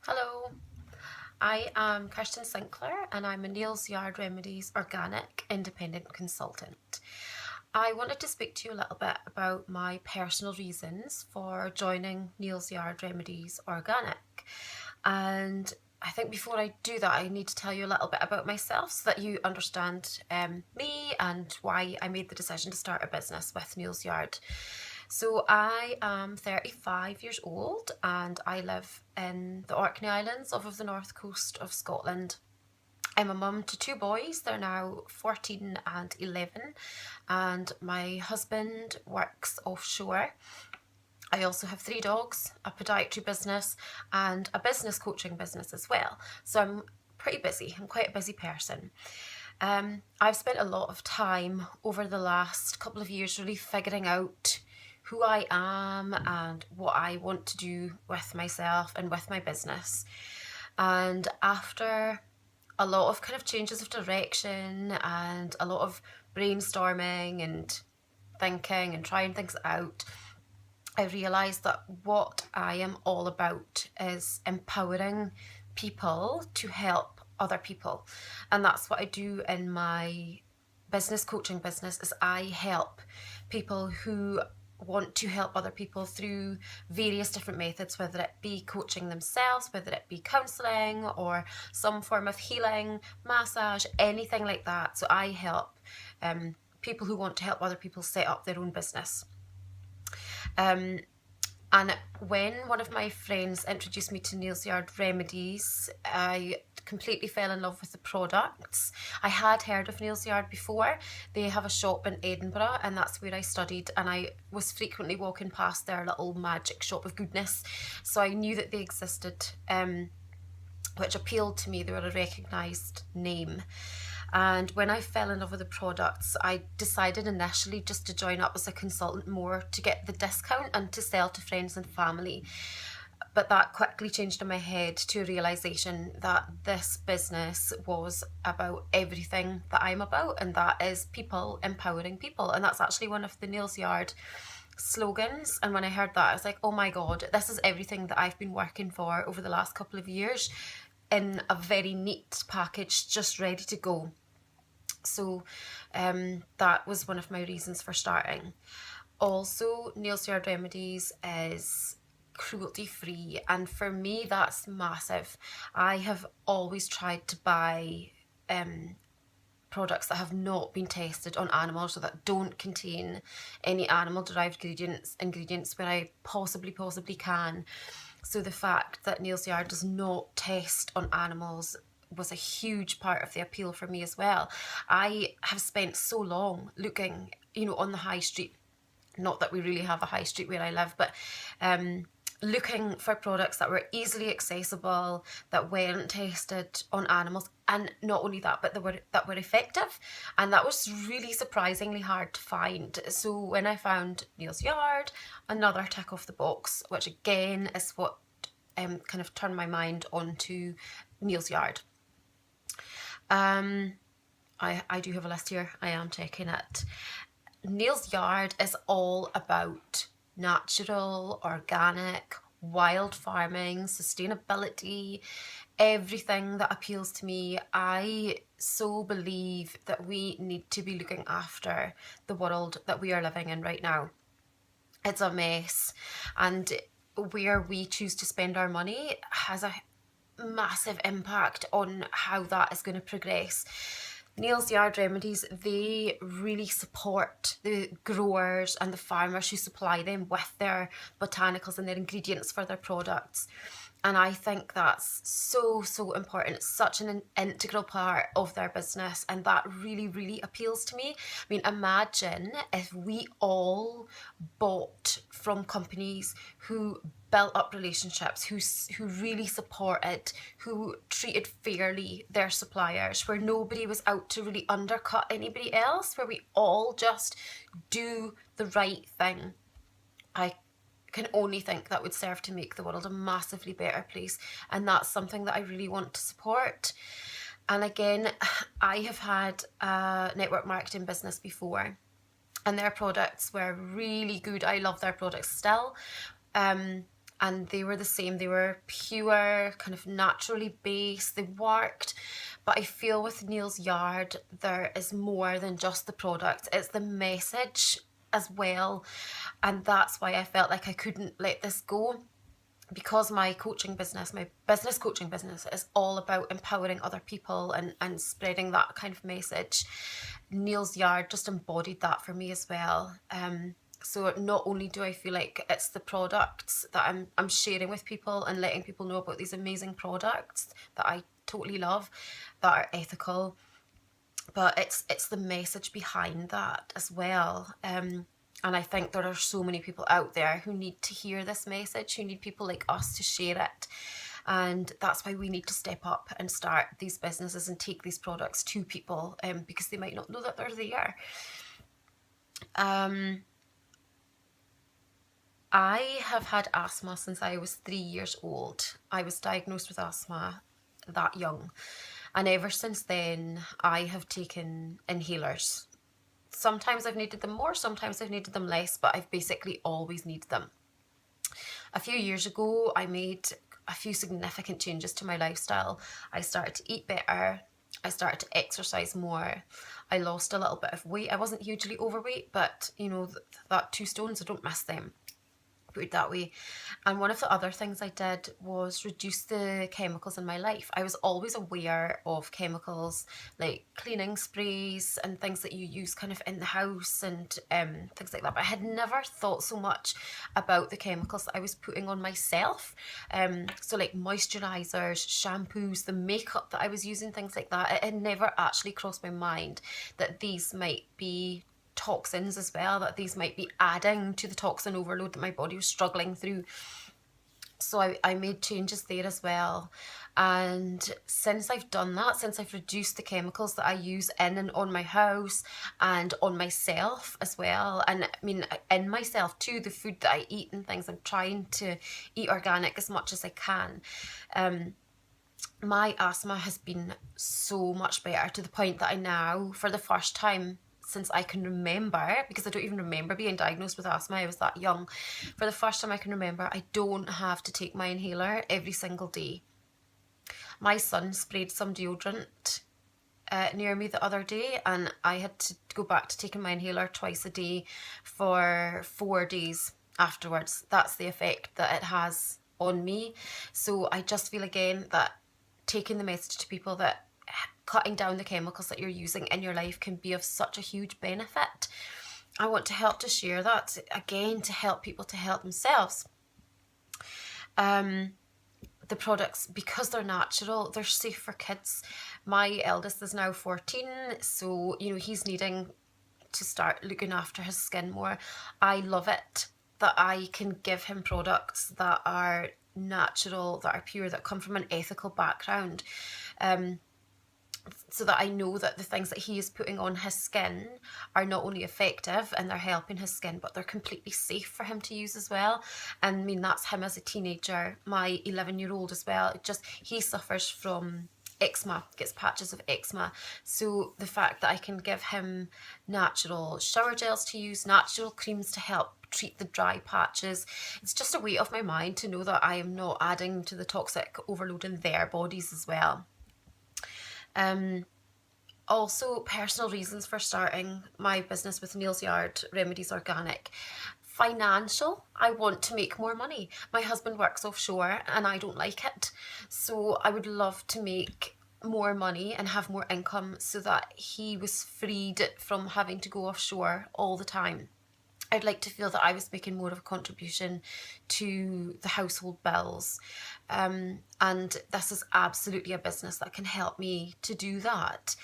Hello, I am Kirsten Sinclair and I'm a Neal's Yard Remedies organic independent consultant. I wanted to speak to you a little bit about my personal reasons for joining Neal's Yard Remedies organic. And I think before I do that, I need to tell you a little bit about myself so that you understand me and why I made the decision to start a business with Neal's Yard. So I am 35 years old and I live in the Orkney Islands off of the north coast of Scotland. I'm a mum to two boys, they're now 14 and 11, and my husband works offshore. I also have three dogs, a podiatry business, and a business coaching business as well. So I'm pretty busy, I'm quite a busy person. I've spent a lot of time over the last couple of years really figuring out who I am and what I want to do with myself and with my business. And after a lot of kind of changes of direction and a lot of brainstorming and thinking and trying things out, I realised that what I am all about is empowering people to help other people. And that's what I do in my business coaching business is I help people who want to help other people through various different methods, whether it be coaching themselves, whether it be counselling or some form of healing, massage, anything like that. So I help people who want to help other people set up their own business. And when one of my friends introduced me to Neal's Yard Remedies, I completely fell in love with the products. I had heard of Neal's Yard before. They have a shop in Edinburgh and that's where I studied, and I was frequently walking past their little magic shop of goodness. So I knew that they existed, which appealed to me. They were a recognised name. And when I fell in love with the products, I decided initially just to join up as a consultant more to get the discount and to sell to friends and family. But that quickly changed in my head to a realisation that this business was about everything that I'm about, and that is people empowering people. And that's actually one of the Neal's Yard slogans. And when I heard that, I was like, oh my God, this is everything that I've been working for over the last couple of years in a very neat package, just ready to go. So that was one of my reasons for starting. Also, Neal's Yard Remedies is cruelty free, and for me that's massive. I have always tried to buy products that have not been tested on animals, or that don't contain any animal derived ingredients where I possibly can. So the fact that Neal's Yard does not test on animals was a huge part of the appeal for me as well. I have spent so long looking, on the high street, not that we really have a high street where I live, but looking for products that were easily accessible, that weren't tested on animals, and not only that, but that were effective. And that was really surprisingly hard to find. So when I found Neal's Yard, another tick off the box, which again is what kind of turned my mind onto Neal's Yard. I do have a list here. I am checking it. Neal's Yard is all about natural, organic, wild farming, sustainability, everything that appeals to me. I so believe that we need to be looking after the world that we are living in right now. It's a mess, and where we choose to spend our money has a massive impact on how that is going to progress. Neal's Yard Remedies, they really support the growers and the farmers who supply them with their botanicals and their ingredients for their products. And I think that's so important. It's such an integral part of their business, and that really appeals to me. I mean, imagine if we all bought from companies who built up relationships, who really supported, who treated fairly their suppliers, where nobody was out to really undercut anybody else, where we all just do the right thing. I can only think that would serve to make the world a massively better place, and that's something that I really want to support. And again, I have had a network marketing business before, and their products were really good. I love their products still, and they were the same. They were pure, kind of naturally based, they worked. But I feel with Neal's Yard, there is more than just the product, it's the message as well. And that's why I felt like I couldn't let this go, because my coaching business, my business coaching business, is all about empowering other people and spreading that kind of message. Neal's Yard just embodied that for me as well. So not only do I feel like it's the products that I'm sharing with people and letting people know about these amazing products that I totally love, that are ethical, but it's the message behind that as well. And I think there are so many people out there who need to hear this message, who need people like us to share it. And that's why we need to step up and start these businesses and take these products to people, because they might not know that they're there. I have had asthma since I was 3 years old. I was diagnosed with asthma that young. And ever since then, I have taken inhalers. Sometimes I've needed them more, sometimes I've needed them less, but I've basically always needed them. A few years ago, I made a few significant changes to my lifestyle. I started to eat better. I started to exercise more. I lost a little bit of weight. I wasn't hugely overweight, but you know, that 2 stones, I don't miss them, put it that way. And one of the other things I did was reduce the chemicals in my life. I was always aware of chemicals like cleaning sprays and things that you use kind of in the house and things like that, but I had never thought so much about the chemicals that I was putting on myself. So like moisturizers, shampoos, the makeup that I was using, things like that. It had never actually crossed my mind that these might be toxins as well, that these might be adding to the toxin overload that my body was struggling through. So I made changes there as well. And since I've done that, since I've reduced the chemicals that I use in and on my house and on myself as well, and I mean in myself too, the food that I eat and things, I'm trying to eat organic as much as I can. My asthma has been so much better, to the point that I now, for the first time since I can remember, because I don't even remember being diagnosed with asthma, I was that young. For the first time I can remember, I don't have to take my inhaler every single day. My son sprayed some deodorant near me the other day, and I had to go back to taking my inhaler twice a day for 4 days afterwards. That's the effect that it has on me. So I just feel again that taking the message to people that cutting down the chemicals that you're using in your life can be of such a huge benefit. I want to help to share that, again, to help people to help themselves. The products, because they're natural, they're safe for kids. My eldest is now 14, so you know, he's needing to start looking after his skin more. I love it that I can give him products that are natural, that are pure, that come from an ethical background. So that I know that the things that he is putting on his skin are not only effective and they're helping his skin, but they're completely safe for him to use as well. And I mean, that's him as a teenager. My 11-year-old as well, he suffers from eczema, gets patches of eczema. So the fact that I can give him natural shower gels to use, natural creams to help treat the dry patches, it's just a weight off my mind to know that I am not adding to the toxic overload in their bodies as well. Also, personal reasons for starting my business with Neal's Yard Remedies Organic. Financial, I want to make more money. My husband works offshore and I don't like it. So I would love to make more money and have more income so that he was freed from having to go offshore all the time. I'd like to feel that I was making more of a contribution to the household bills. And this is absolutely a business that can help me to do that.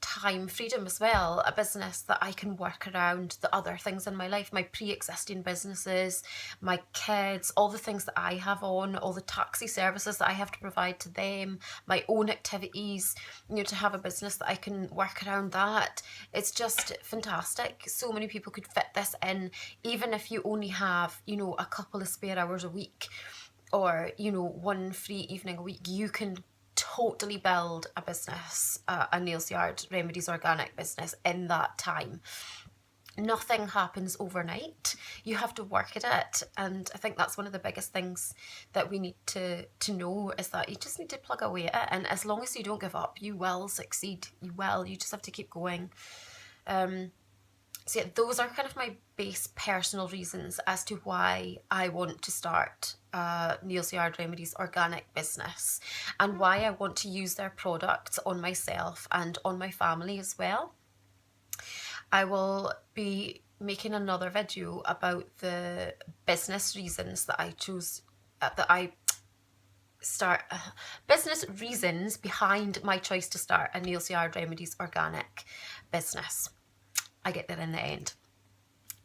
Time freedom as well, a business that I can work around the other things in my life, my pre-existing businesses, my kids, all the things that I have on, all the taxi services that I have to provide to them, my own activities, you know, to have a business that I can work around that. It's just fantastic. So many people could fit this in, even if you only have, you know, a couple of spare hours a week, or, you know, one free evening a week. You can totally build a business, a Neal's Yard Remedies Organic business, in that time. Nothing happens overnight. You have to work at it, and I think that's one of the biggest things that we need to know, is that you just need to plug away at it, and as long as you don't give up, you will succeed. You just have to keep going. So yeah, those are kind of my base personal reasons as to why I want to start Neal's Yard Remedies organic business, and why I want to use their products on myself and on my family as well. I will be making another video about the business reasons that I chose, business reasons behind my choice to start a Neal's Yard Remedies organic business. I get there in the end.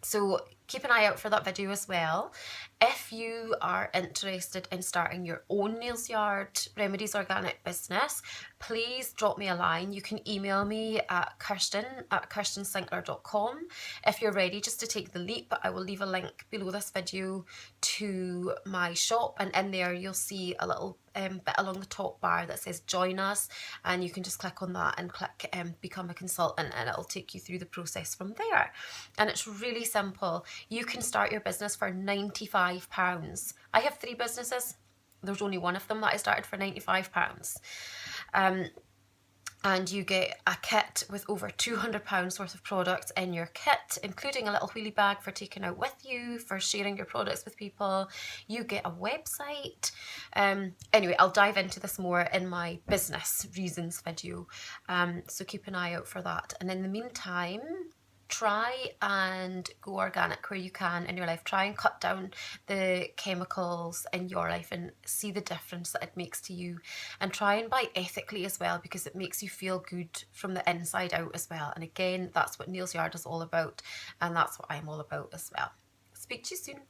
So keep an eye out for that video as well. If you are interested in starting your own Neal's Yard Remedies organic business, please drop me a line. You can email me at kirsten@kirstensinkler.com if you're ready just to take the leap. I will leave a link below this video to my shop, and in there you'll see a little bit along the top bar that says join us, and you can just click on that and click become a consultant, and it'll take you through the process from there. And it's really simple. You can start your business for £95. I have 3 businesses. There's only one of them that I started for £95. And you get a kit with over £200 worth of products in your kit, including a little wheelie bag for taking out with you, for sharing your products with people. You get a website. Anyway, I'll dive into this more in my business reasons video. So keep an eye out for that. And in the meantime, try and go organic where you can in your life. Try and cut down the chemicals in your life and see the difference that it makes to you. And try and buy ethically as well, because it makes you feel good from the inside out as well. And again, that's what Neal's Yard is all about, and that's what I'm all about as well. Speak to you soon.